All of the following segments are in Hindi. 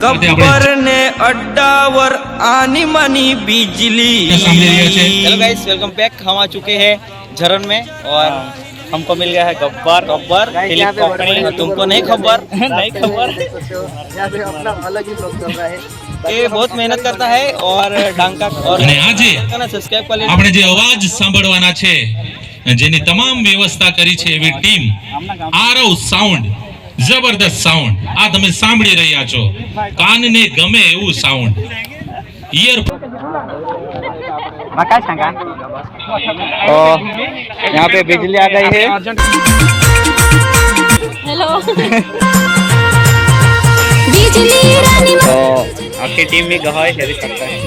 गब्बर ने अड्डावर आनी मानी बिजली। Hello guys, welcome back. हम आ चुके हैं झरन में और हमको मिल गया है गब्बर फिलिप कोकणी। तुमको नहीं खबर? नहीं खबर। अलग ही लोग कर रहा है। ये बहुत मेहनत करता है और डांका और सब्सक्राइब कर लेना। આપણે જે અવાજ સાંભળવાના છે જેની તમામ વ્યવસ્થા કરી છે એવી ટીમ આરવ સાઉન્ડ, જબરદસ્ત સાઉન્ડ આ તમે સાંભળી રહ્યા છો, કાનને ગમે એવું સાઉન્ડ ઈયર। यहाँ पे बिजली आ गई है। हेलो बिजली रानी तो आपकी टीम भी गवाही है सकता है।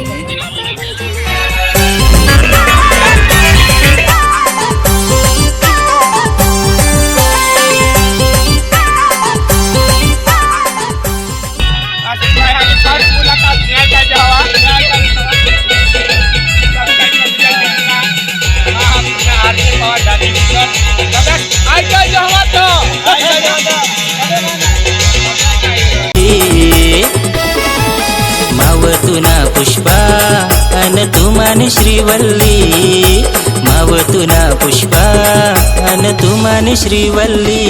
मावतुना पुष्पा अन तुमाने श्रीवल्ली, मावतुना पुष्पा अन तुमाने श्रीवल्ली।